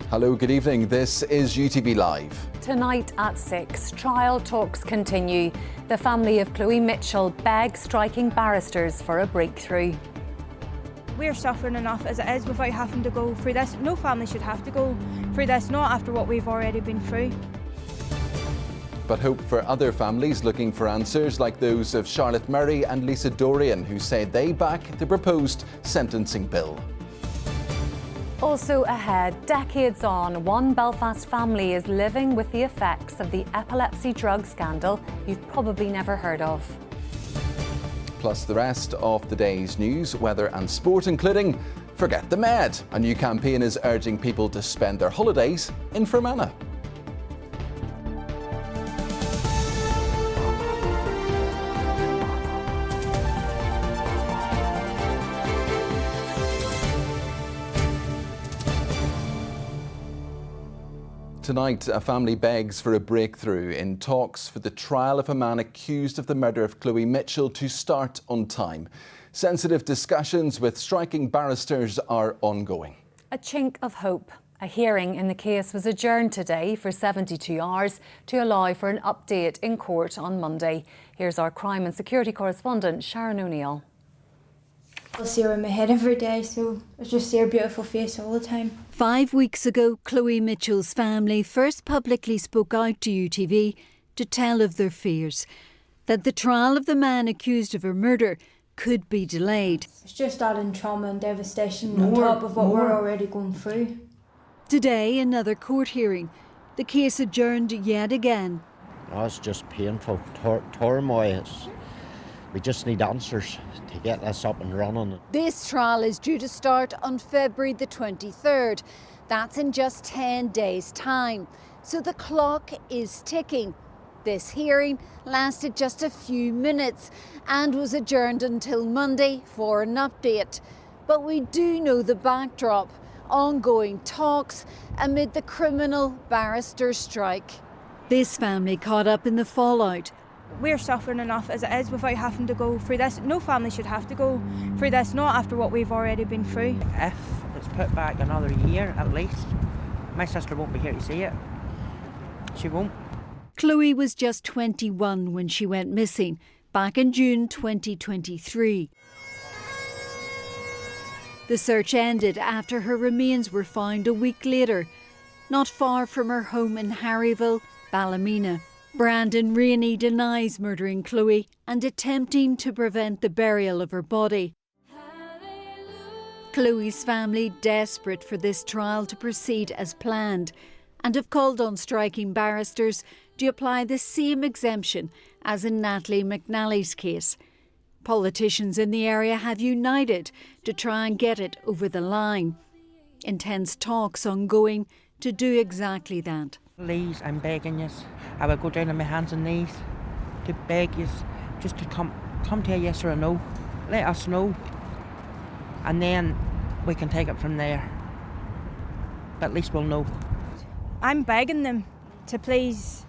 Hello, good evening. This is UTV Live. Tonight at 6, trial talks continue. The family of Khloe Mitchell beg striking barristers for a breakthrough. We're suffering enough as it is without having to go through this. No family should have to go through this, not after what we've already been through. But hope for other families looking for answers, like those of Charlotte Murray and Lisa Dorian, who said they back the proposed sentencing bill. Also ahead, decades on, one Belfast family is living with the effects of the epilepsy drug scandal you've probably never heard of. Plus the rest of the day's news, weather and sport, including Forget the Med. A new campaign is urging people to spend their holidays in Fermanagh. Tonight, a family begs for a breakthrough in talks for the trial of a man accused of the murder of Khloe Mitchell to start on time. Sensitive discussions with striking barristers are ongoing. A chink of hope. A hearing in the case was adjourned today for 72 hours to allow for an update in court on Monday. Here's our crime and security correspondent, Sharon O'Neill. I see her in my head every day, so I just see her beautiful face all the time. 5 weeks ago, Khloe Mitchell's family first publicly spoke out to UTV to tell of their fears that the trial of the man accused of her murder could be delayed. It's just adding trauma and devastation on top of what we're already going through. Today, another court hearing. The case adjourned yet again. Oh, it's just painful. Turmoil. We just need answers to get this up and running. This trial is due to start on February the 23rd. That's in just 10 days' time. So the clock is ticking. This hearing lasted just a few minutes and was adjourned until Monday for an update. But we do know the backdrop: ongoing talks amid the criminal barristers' strike. This family caught up in the fallout. We're suffering enough as it is without having to go through this. No family should have to go through this, not after what we've already been through. If it's put back another year at least, my sister won't be here to see it. She won't. Khloe was just 21 when she went missing back in June 2023. The search ended after her remains were found a week later, not far from her home in Harryville, Ballymena. Brandon Rainey denies murdering Khloe and attempting to prevent the burial of her body. Khloe's family, desperate for this trial to proceed as planned, and have called on striking barristers to apply the same exemption as in Natalie McNally's case. Politicians in the area have united to try and get it over the line. Intense talks ongoing to do exactly that. Please, I'm begging you. I will go down on my hands and knees to beg you just to come to a yes or a no. Let us know, and then we can take it from there. But at least we'll know. I'm begging them to please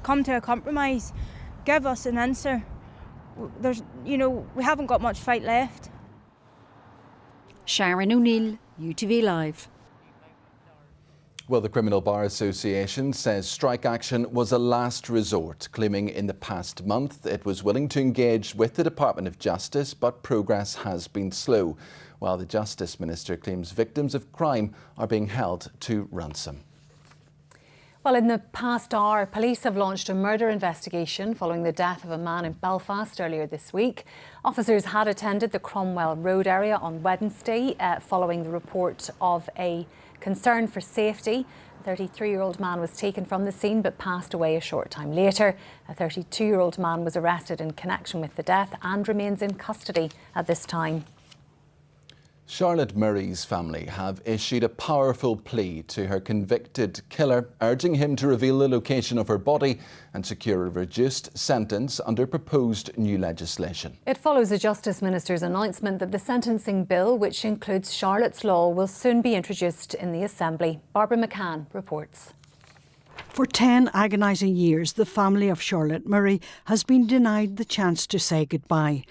come to a compromise, give us an answer. We haven't got much fight left. Sharon O'Neill, UTV Live. Well, the Criminal Bar Association says strike action was a last resort, claiming in the past month it was willing to engage with the Department of Justice, but progress has been slow, while the Justice Minister claims victims of crime are being held to ransom. Well, in the past hour, police have launched a murder investigation following the death of a man in Belfast earlier this week. Officers had attended the Cromwell Road area on Wednesday following the report of a concern for safety. A 33-year-old man was taken from the scene but passed away a short time later. A 32-year-old man was arrested in connection with the death and remains in custody at this time. Charlotte Murray's family have issued a powerful plea to her convicted killer, urging him to reveal the location of her body and secure a reduced sentence under proposed new legislation. It follows the Justice Minister's announcement that the sentencing bill, which includes Charlotte's law, will soon be introduced in the Assembly. Barbara McCann reports. For 10 agonising years, the family of Charlotte Murray has been denied the chance to say goodbye.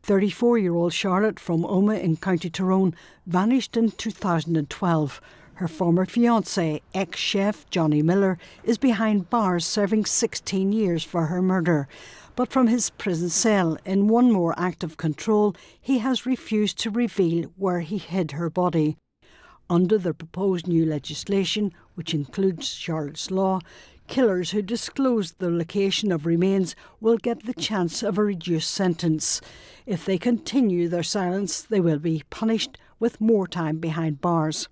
34-year-old Charlotte from Omagh in County Tyrone vanished in 2012. Her former fiancé, ex-chef Johnny Miller, is behind bars serving 16 years for her murder. But from his prison cell, in one more act of control, he has refused to reveal where he hid her body. Under the proposed new legislation, which includes Charlotte's Law, killers who disclose the location of remains will get the chance of a reduced sentence. If they continue their silence, they will be punished with more time behind bars.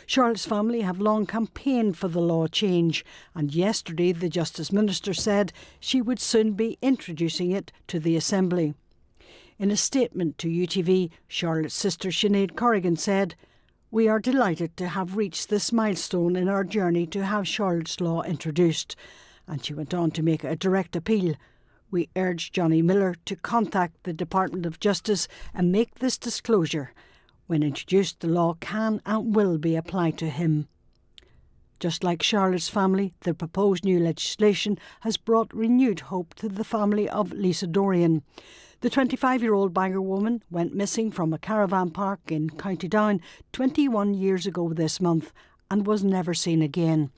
Charlotte's family have long campaigned for the law change, and yesterday the Justice Minister said she would soon be introducing it to the Assembly. In a statement to UTV, Charlotte's sister Sinead Corrigan said, "We are delighted to have reached this milestone in our journey to have Charlotte's Law introduced." And she went on to make a direct appeal. "We urge Johnny Miller to contact the Department of Justice and make this disclosure. When introduced, the law can and will be applied to him." Just like Charlotte's family, the proposed new legislation has brought renewed hope to the family of Lisa Dorian. The 25-year-old Bangor woman went missing from a caravan park in County Down 21 years ago this month and was never seen again.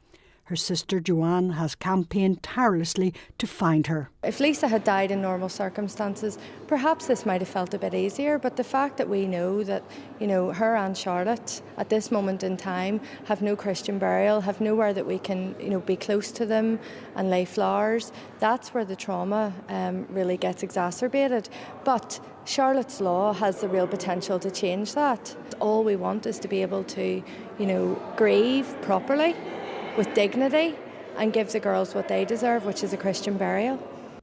Her sister Joanne has campaigned tirelessly to find her. If Lisa had died in normal circumstances, perhaps this might have felt a bit easier, but the fact that we know that, her and Charlotte at this moment in time have no Christian burial, have nowhere that we can, be close to them and lay flowers, that's where the trauma really gets exacerbated. But Charlotte's Law has the real potential to change that. All we want is to be able to, grieve properly, with dignity, and give the girls what they deserve, which is a Christian burial.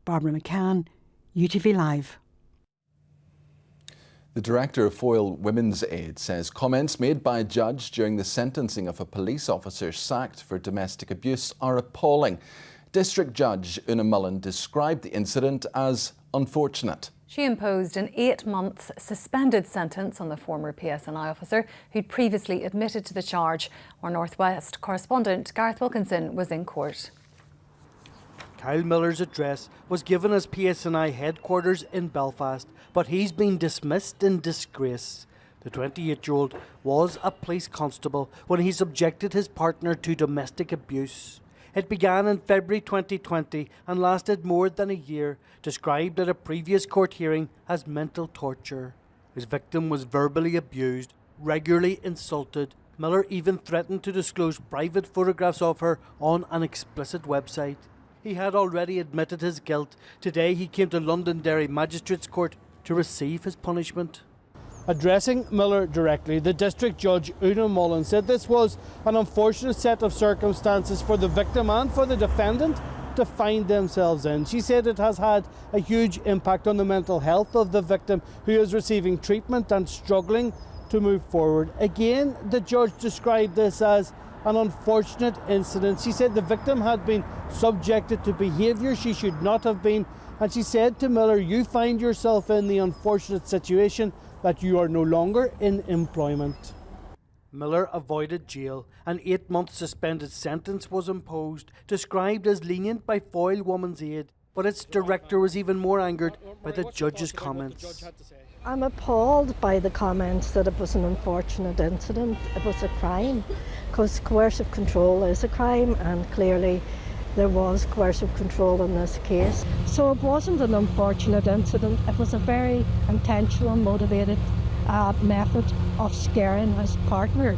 Barbara McCann, UTV Live. The director of Foyle Women's Aid says comments made by a judge during the sentencing of a police officer sacked for domestic abuse are appalling. District Judge Una Mullen described the incident as unfortunate. She imposed an 8-month suspended sentence on the former PSNI officer who'd previously admitted to the charge. Our North West correspondent Gareth Wilkinson was in court. Kyle Miller's address was given as PSNI headquarters in Belfast, but he's been dismissed in disgrace. The 28-year-old was a police constable when he subjected his partner to domestic abuse. It began in February 2020 and lasted more than a year, described at a previous court hearing as mental torture. His victim was verbally abused, regularly insulted. Miller even threatened to disclose private photographs of her on an explicit website. He had already admitted his guilt. Today he came to Londonderry Magistrates Court to receive his punishment. Addressing Miller directly, the District Judge Una Mullen said this was an unfortunate set of circumstances for the victim and for the defendant to find themselves in. She said it has had a huge impact on the mental health of the victim, who is receiving treatment and struggling to move forward. Again, the judge described this as an unfortunate incident. She said the victim had been subjected to behaviour she should not have been, and she said to Miller, "You find yourself in the unfortunate situation that you are no longer in employment." Miller avoided jail. An 8-month suspended sentence was imposed, described as lenient by Foyle Women's Aid, but its director was even more angered by the judge's comments. I'm appalled by the comments that it was an unfortunate incident. It was a crime, because coercive control is a crime, and clearly there was coercive control in this case. So it wasn't an unfortunate incident, it was a very intentional, motivated method of scaring his partner.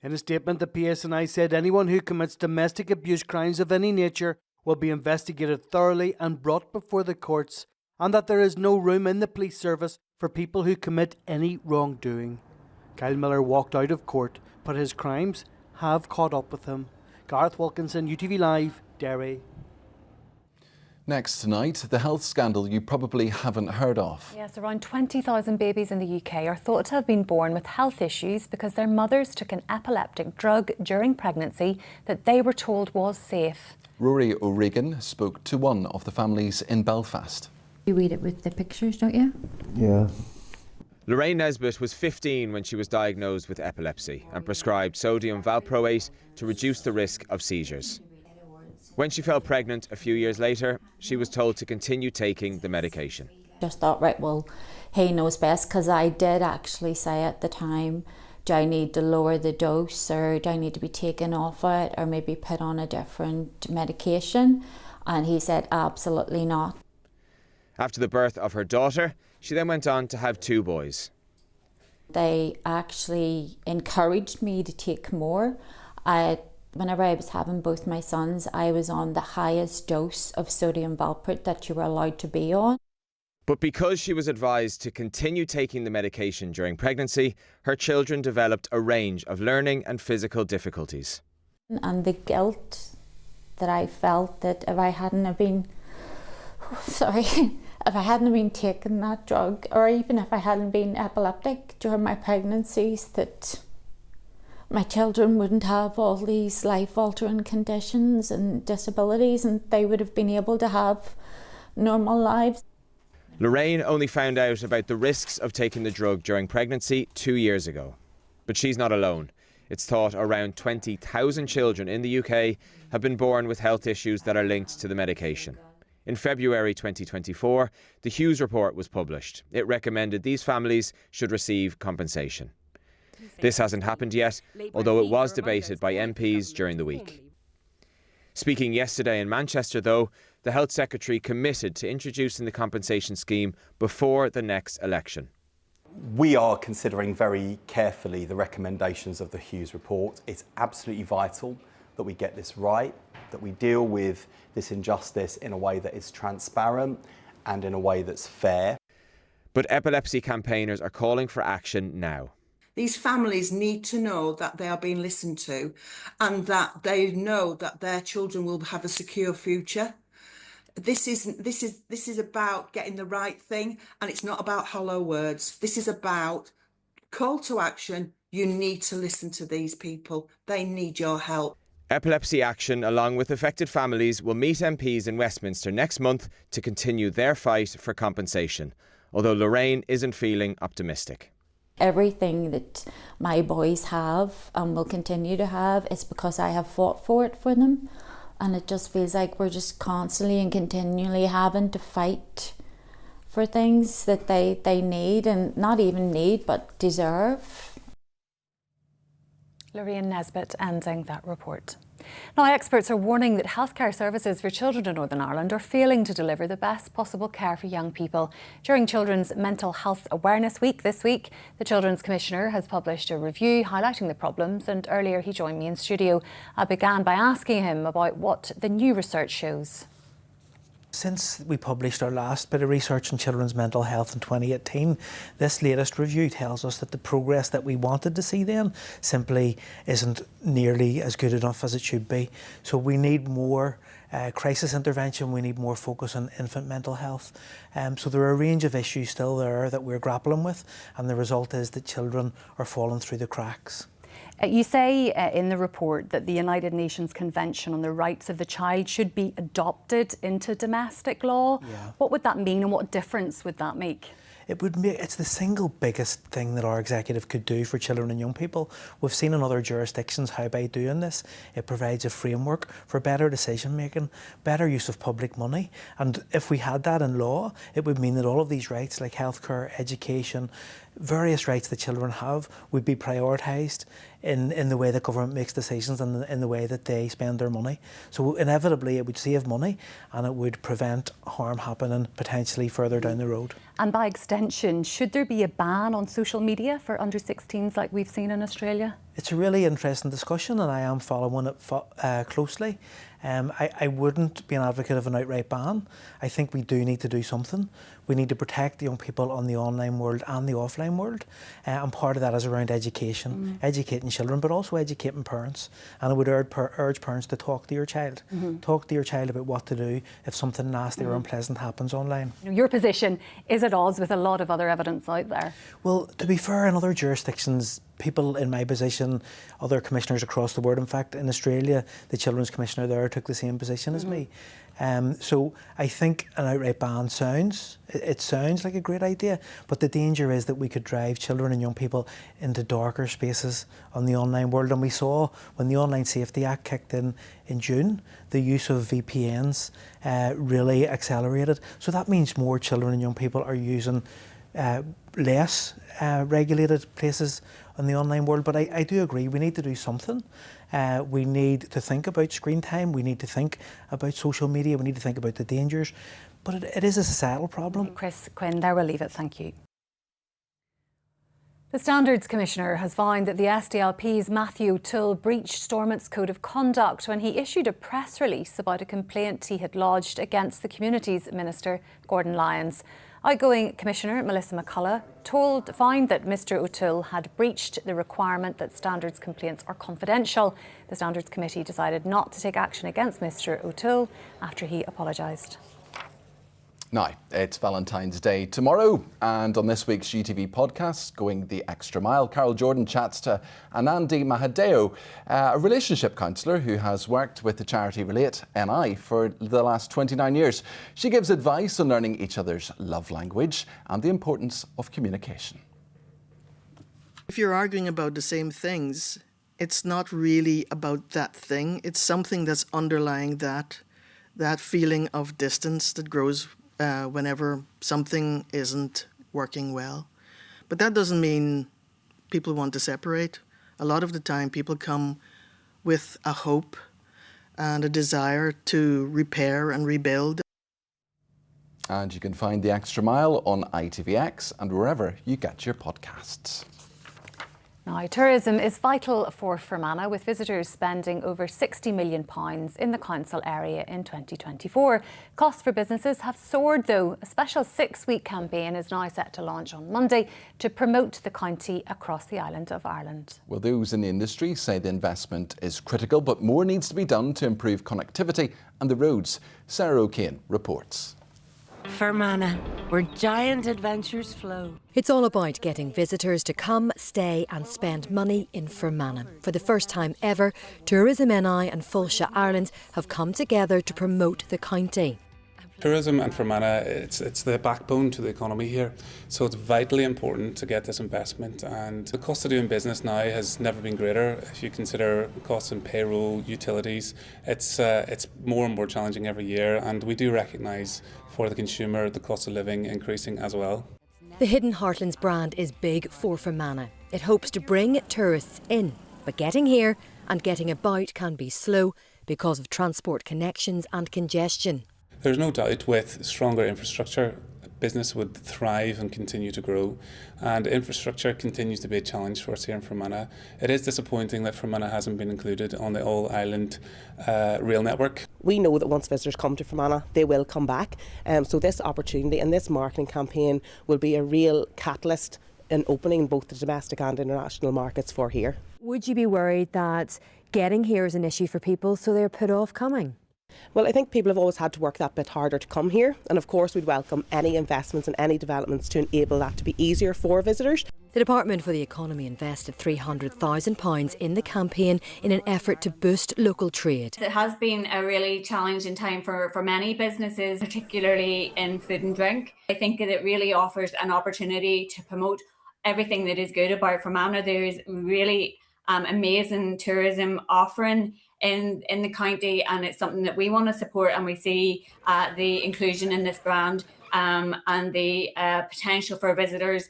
In a statement, the PSNI said anyone who commits domestic abuse crimes of any nature will be investigated thoroughly and brought before the courts, and that there is no room in the police service for people who commit any wrongdoing. Kyle Miller walked out of court, but his crimes have caught up with him. Gareth Wilkinson, UTV Live, Derry. Next tonight, the health scandal you probably haven't heard of. Yes, around 20,000 babies in the UK are thought to have been born with health issues because their mothers took an epileptic drug during pregnancy that they were told was safe. Rory O'Regan spoke to one of the families in Belfast. You read it with the pictures, don't you? Yeah. Lorraine Nesbitt was 15 when she was diagnosed with epilepsy and prescribed sodium valproate to reduce the risk of seizures. When she fell pregnant a few years later, she was told to continue taking the medication. Just thought, right, well, he knows best, because I did actually say at the time do I need to lower the dose, or do I need to be taken off it, or maybe put on a different medication? And he said, absolutely not. After the birth of her daughter, she then went on to have 2 boys. They actually encouraged me to take more. Whenever I was having both my sons, I was on the highest dose of sodium valproate that you were allowed to be on. But because she was advised to continue taking the medication during pregnancy, her children developed a range of learning and physical difficulties. And the guilt that I felt that if I hadn't have been, if I hadn't been taking that drug, or even if I hadn't been epileptic during my pregnancies, that my children wouldn't have all these life-altering conditions and disabilities, and they would have been able to have normal lives. Lorraine only found out about the risks of taking the drug during pregnancy 2 years ago. But she's not alone. It's thought around 20,000 children in the UK have been born with health issues that are linked to the medication. In February 2024, the Hughes report was published. It recommended these families should receive compensation. This hasn't happened yet, although it was debated by MPs during the week. Speaking yesterday in Manchester, though, the Health Secretary committed to introducing the compensation scheme before the next election. We are considering very carefully the recommendations of the Hughes report. It's absolutely vital that we get this right, that we deal with this injustice in a way that is transparent and in a way that's fair. But epilepsy campaigners are calling for action now. These families need to know that they are being listened to, and that they know that their children will have a secure future. This is about getting the right thing, and it's not about hollow words. This is about call to action. You need to listen to these people. They need your help. Epilepsy Action, along with affected families, will meet MPs in Westminster next month to continue their fight for compensation, although Lorraine isn't feeling optimistic. Everything that my boys have and will continue to have is because I have fought for it for them. And it just feels like we're just constantly and continually having to fight for things that they need, and not even need, but deserve. Lorraine Nesbitt ending that report. Now, experts are warning that healthcare services for children in Northern Ireland are failing to deliver the best possible care for young people. During Children's Mental Health Awareness Week this week, the Children's Commissioner has published a review highlighting the problems, and earlier he joined me in studio. I began by asking him about what the new research shows. Since we published our last bit of research on children's mental health in 2018, this latest review tells us that the progress that we wanted to see then simply isn't nearly as good enough as it should be. So we need more crisis intervention, we need more focus on infant mental health. So there are a range of issues still there that we're grappling with, and the result is that children are falling through the cracks. You say in the report that the United Nations Convention on the Rights of the Child should be adopted into domestic law. Yeah. What would that mean, and what difference would that make? It's the single biggest thing that our executive could do for children and young people. We've seen in other jurisdictions how by doing this, it provides a framework for better decision making, better use of public money. And if we had that in law, it would mean that all of these rights like healthcare, education, various rights that children have would be prioritised in the way that government makes decisions and in the way that they spend their money. So inevitably it would save money and it would prevent harm happening potentially further down the road. And by extension, should there be a ban on social media for under 16s like we've seen in Australia? It's a really interesting discussion and I am following it closely. I wouldn't be an advocate of an outright ban. I think we do need to do something. We need to protect young people on the online world and the offline world. And part of that is around education, educating children, but also educating parents. And I would urge parents to talk to your child. Talk to your child about what to do if something nasty or unpleasant happens online. Your position is at odds with a lot of other evidence out there. Well, to be fair, in other jurisdictions, people in my position, other commissioners across the world, in fact, in Australia, the Children's Commissioner there took the same position as me. So I think an outright ban sounds like a great idea, but the danger is that we could drive children and young people into darker spaces on the online world. And we saw when the Online Safety Act kicked in June, the use of VPNs really accelerated. So that means more children and young people are using less regulated places in the online world. But I do agree, we need to do something. We need to think about screen time, we need to think about social media, we need to think about the dangers. But it is a societal problem. Chris Quinn, there we'll leave it. Thank you. The Standards Commissioner has found that the SDLP's Matthew O'Toole breached Stormont's code of conduct when he issued a press release about a complaint he had lodged against the Communities Minister, Gordon Lyons. Outgoing Commissioner Melissa McCullough found that Mr O'Toole had breached the requirement that standards complaints are confidential. The Standards Committee decided not to take action against Mr O'Toole after he apologised. Now, it's Valentine's Day tomorrow, and on this week's UTV podcast, Going the Extra Mile, Carol Jordan chats to Anandi Mahadeo, a relationship counsellor who has worked with the charity Relate NI for the last 29 years. She gives advice on learning each other's love language and the importance of communication. If you're arguing about the same things, it's not really about that thing. It's something that's underlying that feeling of distance that grows whenever something isn't working well. But that doesn't mean people want to separate. A lot of the time people come with a hope and a desire to repair and rebuild. And you can find The Extra Mile on ITVX and wherever you get your podcasts. Now, tourism is vital for Fermanagh, with visitors spending over £60 million in the council area in 2024. Costs for businesses have soared though. A special 6-week campaign is now set to launch on Monday to promote the county across the island of Ireland. Well, those in the industry say the investment is critical, but more needs to be done to improve connectivity and the roads. Sarah O'Kane reports. Fermanagh, where giant adventures flow. It's all about getting visitors to come, stay and spend money in Fermanagh. For the first time ever, Tourism NI and Fulsha Ireland have come together to promote the county. Tourism and Fermanagh, it's the backbone to the economy here, so it's vitally important to get this investment, and the cost of doing business now has never been greater. If you consider costs in payroll, utilities, it's more and more challenging every year, and we do recognise for the consumer the cost of living increasing as well. The Hidden Heartlands brand is big for Fermanagh. It hopes to bring tourists in, but getting here and getting about can be slow because of transport connections and congestion. There's no doubt with stronger infrastructure, business would thrive and continue to grow, and infrastructure continues to be a challenge for us here in Fermanagh. It is disappointing that Fermanagh hasn't been included on the all-island rail network. We know that once visitors come to Fermanagh, they will come back, so this opportunity and this marketing campaign will be a real catalyst in opening both the domestic and international markets for here. Would you be worried that getting here is an issue for people, so they're put off coming? Well, I think people have always had to work that bit harder to come here, and of course we'd welcome any investments and any developments to enable that to be easier for visitors. The Department for the Economy invested £300,000 in the campaign in an effort to boost local trade. It has been a really challenging time for many businesses, particularly in food and drink. I think that it really offers an opportunity to promote everything that is good about Fermanagh. There is really amazing tourism offering in the county, and it's something that we want to support, and we see the inclusion in this brand and the potential for visitors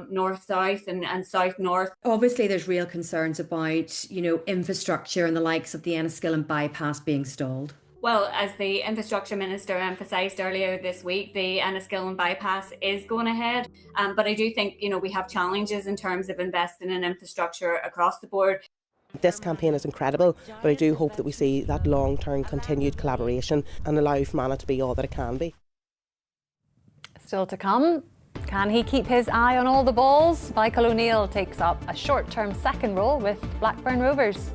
north-south and south-north. Obviously there's real concerns about, infrastructure and the likes of the Enniskillen bypass being stalled. Well, as the Infrastructure Minister emphasised earlier this week, the Enniskillen bypass is going ahead. But I do think, we have challenges in terms of investing in infrastructure across the board. This campaign is incredible, but I do hope that we see that long-term continued collaboration and allow Fermanagh to be all that it can be. Still to come, can he keep his eye on all the balls? Michael O'Neill takes up a short-term second role with Blackburn Rovers.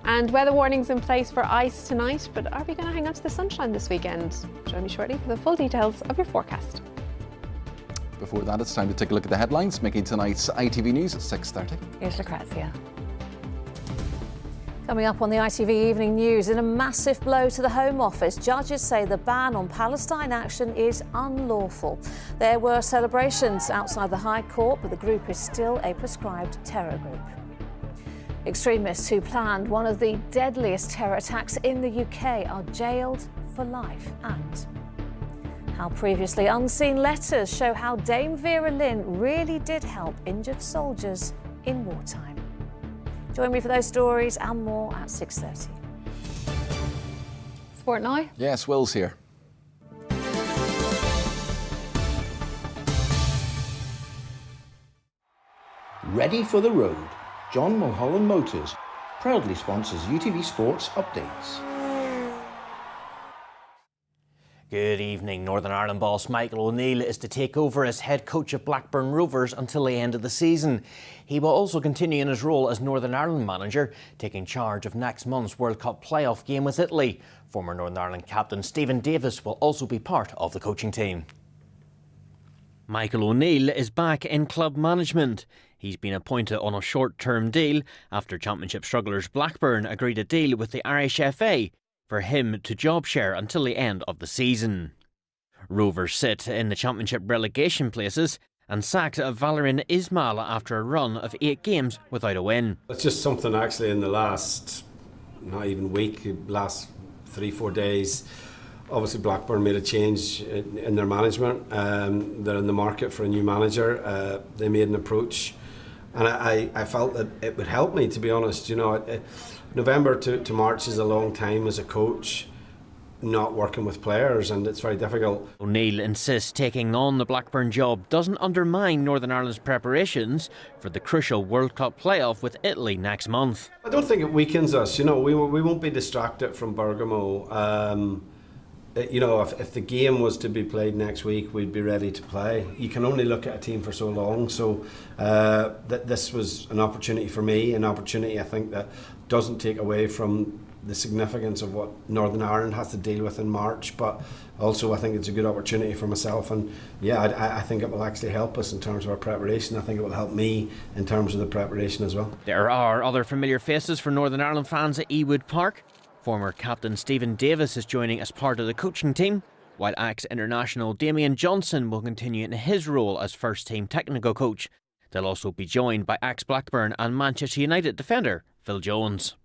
And weather warnings in place for ice tonight, but are we going to hang on to the sunshine this weekend? Join me shortly for the full details of your forecast. Before that, it's time to take a look at the headlines, making tonight's ITV News at 6:30. Here's Lucrezia. Coming up on the ITV Evening News, in a massive blow to the Home Office, judges say the ban on Palestine action is unlawful. There were celebrations outside the High Court, but the group is still a prescribed terror group. Extremists who planned one of the deadliest terror attacks in the UK are jailed for life. And How previously unseen letters show how Dame Vera Lynn really did help injured soldiers in wartime. Join me for those stories and more at 6:30. Sport now? Yes, Will's here. Ready for the road. John Mulholland Motors proudly sponsors UTV Sports Updates. Good evening. Northern Ireland boss Michael O'Neill is to take over as head coach of Blackburn Rovers until the end of the season. He will also continue in his role as Northern Ireland manager, taking charge of next month's World Cup playoff game with Italy. Former Northern Ireland captain Stephen Davis will also be part of the coaching team. Michael O'Neill is back in club management. He's been appointed on a short-term deal after Championship strugglers Blackburn agreed a deal with the Irish FA for him to job share until the end of the season. Rovers sit in the Championship relegation places and sacked Valerian Ismail after a run of 8 games without a win. It's just something actually in the last, not even week, last 3-4 days. Obviously Blackburn made a change in their management. They're in the market for a new manager. They made an approach and I felt that it would help me, to be honest. You know, November to March is a long time as a coach, not working with players, and it's very difficult. O'Neill insists taking on the Blackburn job doesn't undermine Northern Ireland's preparations for the crucial World Cup playoff with Italy next month. I don't think it weakens us. You know, we won't be distracted from Bergamo. You know, if the game was to be played next week, we'd be ready to play. You can only look at a team for so long, so this was an opportunity for me, an opportunity I think that doesn't take away from the significance of what Northern Ireland has to deal with in March, but also I think it's a good opportunity for myself, and yeah, I think it will actually help us in terms of our preparation. I think it will help me in terms of the preparation as well. There are other familiar faces for Northern Ireland fans at Ewood Park. Former captain Stephen Davis is joining as part of the coaching team, while ex-international Damien Johnson will continue in his role as first-team technical coach. They'll also be joined by ex-Blackburn and Manchester United defender Phil Jones.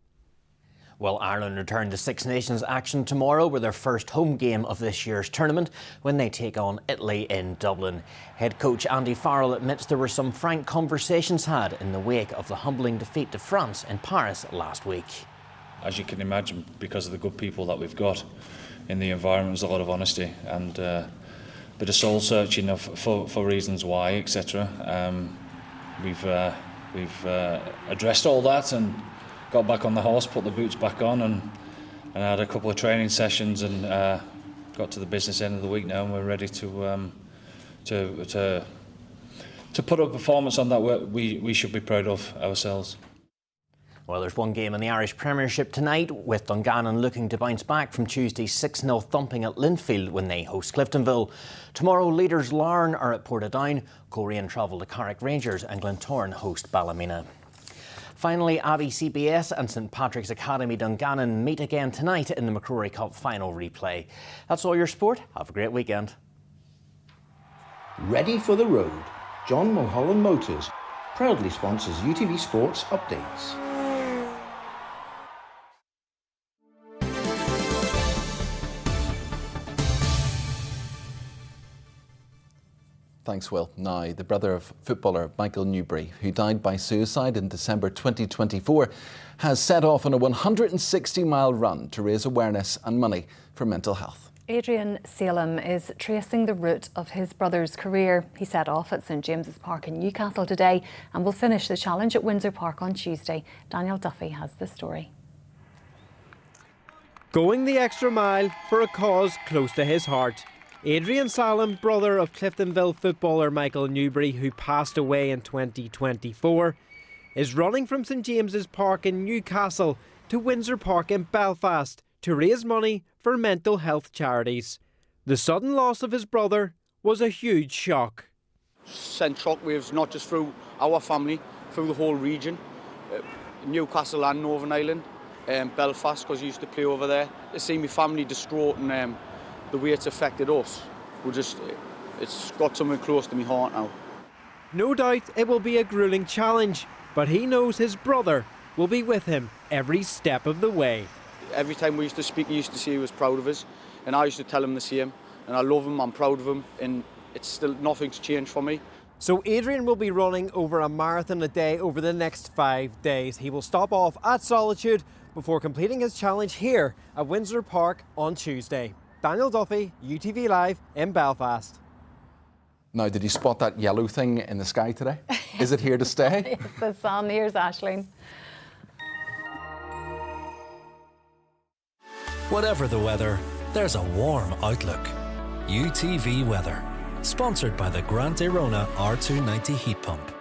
Well, Ireland return to Six Nations action tomorrow with their first home game of this year's tournament when they take on Italy in Dublin. Head coach Andy Farrell admits there were some frank conversations had in the wake of the humbling defeat to France in Paris last week. As you can imagine, because of the good people that we've got in the environment, there's a lot of honesty and a bit of soul searching for reasons why, etc. We've addressed all that and got back on the horse, put the boots back on, and had a couple of training sessions and got to the business end of the week now, and we're ready to put a performance on that we should be proud of ourselves. Well, there's one game in the Irish Premiership tonight, with Dungannon looking to bounce back from Tuesday's 6-0 thumping at Linfield when they host Cliftonville. Tomorrow, leaders Larne are at Portadown, Coleraine travel to Carrick Rangers, and Glentoran host Ballymena. Finally, Abbey CBS and St Patrick's Academy Dungannon meet again tonight in the McCrory Cup final replay. That's all your sport. Have a great weekend. Ready for the road. John Mulholland Motors proudly sponsors UTV Sports Updates. Thanks, Will. Now, the brother of footballer Michael Newbury, who died by suicide in December 2024, has set off on a 160-mile run to raise awareness and money for mental health. Adrian Salem is tracing the route of his brother's career. He set off at St James's Park in Newcastle today and will finish the challenge at Windsor Park on Tuesday. Daniel Duffy has the story. Going the extra mile for a cause close to his heart. Adrian Salem, brother of Cliftonville footballer Michael Newbury, who passed away in 2024, is running from St James's Park in Newcastle to Windsor Park in Belfast to raise money for mental health charities. The sudden loss of his brother was a huge shock. Sent shockwaves not just through our family, through the whole region, Newcastle and Northern Ireland, Belfast, because he used to play over there. To see my family distraught and the way it's affected us, it's got something close to my heart now. No doubt it will be a gruelling challenge, but he knows his brother will be with him every step of the way. Every time we used to speak, he used to say he was proud of us, and I used to tell him the same. and I love him, I'm proud of him, and it's still, nothing's changed for me. So Adrian will be running over a marathon a day over the next 5 days. He will stop off at Solitude before completing his challenge here at Windsor Park on Tuesday. Daniel Duffy, UTV Live in Belfast. Now, did you spot that yellow thing in the sky today? Is it here to stay? Yes, the sun. Here's Aisling. Whatever the weather, there's a warm outlook. UTV Weather, sponsored by the Grant Arona R290 heat pump.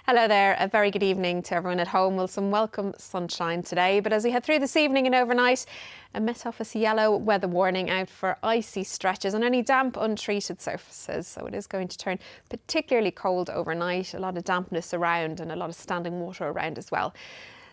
Hello there, a very good evening to everyone at home. Well, some welcome sunshine today, but as we head through this evening and overnight, a Met Office yellow weather warning out for icy stretches on any damp, untreated surfaces. So it is going to turn particularly cold overnight, a lot of dampness around and a lot of standing water around as well.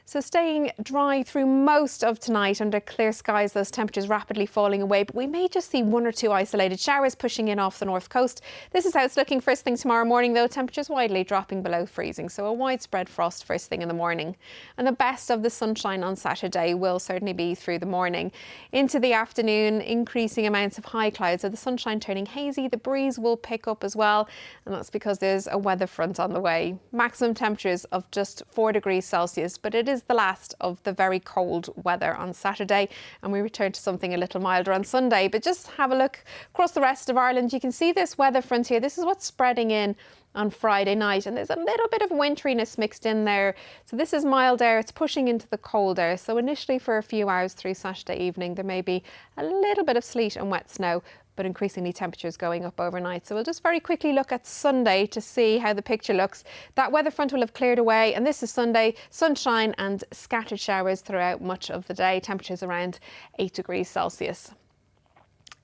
So staying dry through most of tonight under clear skies, those temperatures rapidly falling away, but we may just see 1 or 2 isolated showers pushing in off the north coast. This is how it's looking first thing tomorrow morning though, temperatures widely dropping below freezing, so a widespread frost first thing in the morning. And the best of the sunshine on Saturday will certainly be through the morning. Into the afternoon, increasing amounts of high clouds, so the sunshine turning hazy, the breeze will pick up as well, and that's because there's a weather front on the way. Maximum temperatures of just 4 degrees Celsius, but it is the last of the very cold weather on Saturday, and we return to something a little milder on Sunday. But just have a look across the rest of Ireland. You can see this weather front here. This is what's spreading in on Friday night, and there's a little bit of winteriness mixed in there. So this is mild air, it's pushing into the cold air. So initially for a few hours through Saturday evening there may be a little bit of sleet and wet snow, but increasingly temperatures going up overnight. So we'll just very quickly look at Sunday to see how the picture looks. That weather front will have cleared away, and this is Sunday, sunshine and scattered showers throughout much of the day, temperatures around 8 degrees Celsius.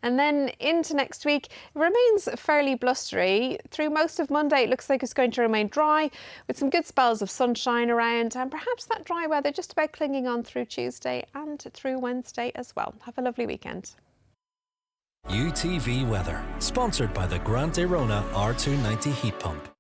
And then into next week, it remains fairly blustery. Through most of Monday, it looks like it's going to remain dry with some good spells of sunshine around, and perhaps that dry weather just about clinging on through Tuesday and through Wednesday as well. Have a lovely weekend. UTV Weather, sponsored by the Grant Arona R290 heat pump.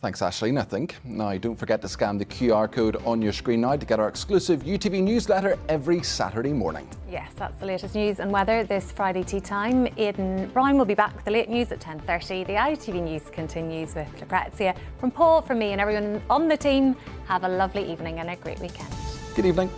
Thanks, Aisling, I think. Now, don't forget to scan the QR code on your screen now to get our exclusive UTV newsletter every Saturday morning. Yes, that's the latest news and weather this Friday tea time. Aidan Brown will be back with the late news at 10:30. The ITV News continues with Lucrezia. From Paul, from me and everyone on the team, have a lovely evening and a great weekend. Good evening.